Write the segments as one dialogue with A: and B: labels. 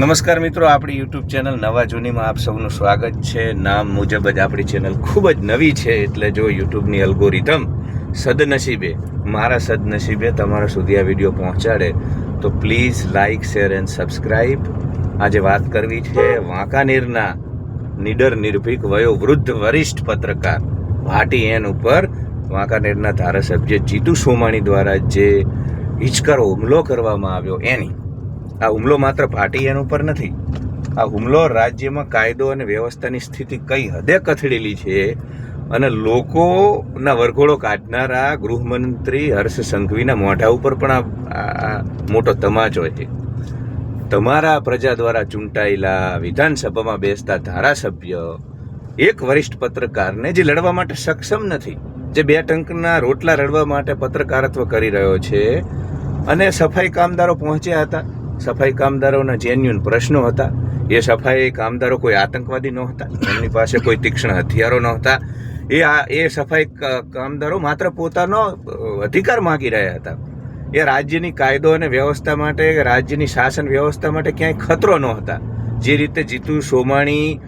A: નમસ્કાર મિત્રો, આપણી યુટ્યુબ ચેનલ નવા જૂનીમાં આપ સૌનું સ્વાગત છે. નામ મુજબ જ આપણી ચેનલ ખૂબ જ નવી છે, એટલે જો યુટ્યુબની અલ્ગોરિધમ મારા સદનસીબે તમારા સુધી આ વિડીયો પહોંચાડે તો please like, share and subscribe. આજે વાત કરવી છે વાંકાનેરના નિડર નિર્ભીક વયોવૃદ્ધ વરિષ્ઠ પત્રકાર ભાટી એન ઉપર વાંકાનેરના ધારાસભ્ય જીતુ સોમાણી દ્વારા જે હિચકારો હુમલો કરવામાં આવ્યો એની. આ હુમલો માત્ર ભાટી એન ઉપર નથી, આ હુમલો રાજ્યમાં કાયદો અને વ્યવસ્થાની સ્થિતિ કઈ હદે કથળેલી છે અને લોકોના વરઘોડો કાઢનારા ગૃહમંત્રી હર્ષ સંઘવીના મોઢા ઉપર પણ આ મોટો તમાચો છે. તમારા પ્રજા દ્વારા ચૂંટાયેલા વિધાનસભામાં બેસતા ધારાસભ્ય એક વરિષ્ઠ પત્રકારને જે લડવા માટે સક્ષમ નથી, જે બે ટંકના રોટલા રડવા માટે પત્રકારત્વ કરી રહ્યો છે, અને સફાઈ કામદારો પહોંચ્યા હતા. સફાઈ કામદારોના જેન્યુન પ્રશ્નો હતા. એ સફાઈ કામદારો કોઈ આતંકવાદી નહોતા, એમની પાસે કોઈ તીક્ષ્ણ હથિયારો નહોતા. એ સફાઈ કામદારો માત્ર પોતાનો અધિકાર માગી રહ્યા હતા. એ રાજ્યની કાયદો અને વ્યવસ્થા માટે, રાજ્યની શાસન વ્યવસ્થા માટે ક્યાંય ખતરો નહોતા. જે રીતે જીતુ સોમાણી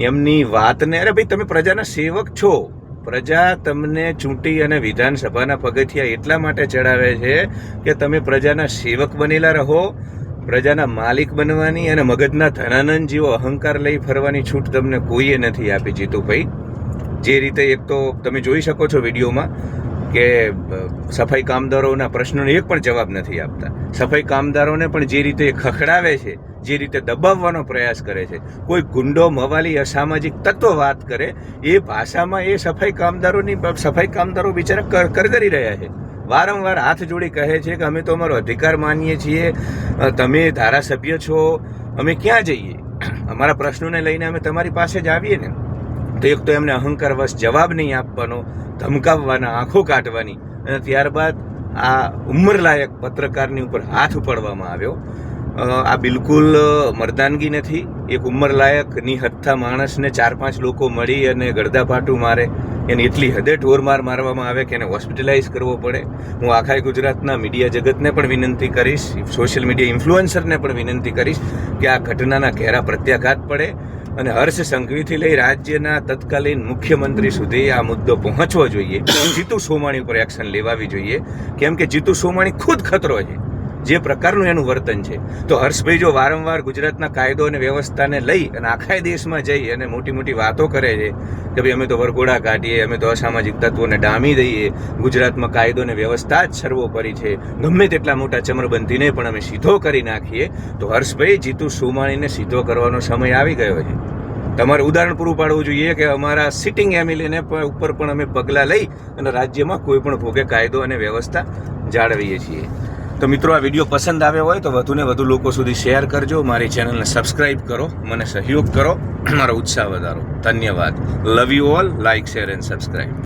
A: એમની વાતને, અરે ભાઈ તમે પ્રજાના સેવક છો, પ્રજા તમને ચૂંટી અને વિધાનસભાના પગથિયા એટલા માટે ચડાવે છે કે તમે પ્રજાના સેવક બનેલા રહો. પ્રજાના માલિક બનવાની અને મગજના ધનાનંદ જેવો અહંકાર લઈ ફરવાની છૂટ તમને કોઈએ નથી આપી જીતુભાઈ. જે રીતે એક તો તમે જોઈ શકો છો વિડીયોમાં કે સફાઈ કામદારોના પ્રશ્નોને એક પણ જવાબ નથી આપતા. સફાઈ કામદારોને પણ જે રીતે ખખડાવે છે, જે રીતે દબાવવાનો પ્રયાસ કરે છે, કોઈ ગુંડો, મવાલી, અસામાજિક તત્વ વાત કરે એ ભાષામાં એ સફાઈ કામદારો બિચારા કરગરી રહ્યા છે. વારંવાર હાથ જોડી કહે છે કે અમે તો અમારો અધિકાર માનીએ છીએ, તમે ધારાસભ્ય છો, અમે ક્યાં જઈએ, અમારા પ્રશ્નોને લઈને અમે તમારી પાસે જ આવીએ ને. તો એક તો એમને અહંકારવશ જવાબ નહીં આપવાનો, ધમકાવવાના, આંખો કાઢવાની, અને ત્યારબાદ આ ઉંમરલાયક પત્રકારની ઉપર હાથ ઉપાડવામાં આવ્યો. આ બિલકુલ મર્દાનગી નથી. એક ઉંમરલાયક નિહત્થા માણસને 4-5 લોકો મળી અને ગળદાપાટું મારે, એને એટલી હદે ઢોરમાર મારવામાં આવે કે એને હોસ્પિટલાઇઝ કરવો પડે. હું આખા ગુજરાતના મીડિયા જગતને પણ વિનંતી કરીશ, સોશિયલ મીડિયા ઇન્ફ્લુએન્સરને પણ વિનંતી કરીશ કે આ ઘટનાના ઘેરા પ્રત્યાઘાત પડે અને હર્ષ સંઘવીથી લઈ રાજ્યના તત્કાલીન મુખ્યમંત્રી સુધી આ મુદ્દો પહોંચવો જોઈએ. જીતુ સોમાણી ઉપર એક્શન લેવાવી જોઈએ, કેમ કે જીતુ સોમાણી ખુદ ખતરો છે જે પ્રકારનું એનું વર્તન છે. તો હર્ષભાઈ જો વારંવાર ગુજરાતના કાયદો અને વ્યવસ્થાને લઈ અને આખા દેશમાં જઈ અને મોટી મોટી વાતો કરે છે કે ભાઈ અમે તો વરઘોડા કાઢીએ, અમે તો અસામાજિક તત્વોને ડામી દઈએ, ગુજરાતમાં કાયદો અને વ્યવસ્થા જ સર્વોપરી છે, ગમે તેટલા મોટા ચમરબંધીને પણ અમે સીધો કરી નાખીએ, તો હર્ષભાઈ જીતુ સોમાણીને સીધો કરવાનો સમય આવી ગયો છે. તમારે ઉદાહરણ પૂરું પાડવું જોઈએ કે અમારા સિટિંગ એમએલએને ઉપર પણ અમે પગલાં લઈ અને રાજ્યમાં કોઈ પણ ભોગે કાયદો અને વ્યવસ્થા જાળવીએ છીએ. તો મિત્રો, આ વિડીયો પસંદ આવ્યો હોય તો વધુને વધુ લોકો સુધી શેર કરજો, મારી ચેનલને સબસ્ક્રાઈબ કરો, મને સહયોગ કરો, મારો ઉત્સાહ વધારો. ધન્યવાદ. Love you all. Like, share and subscribe.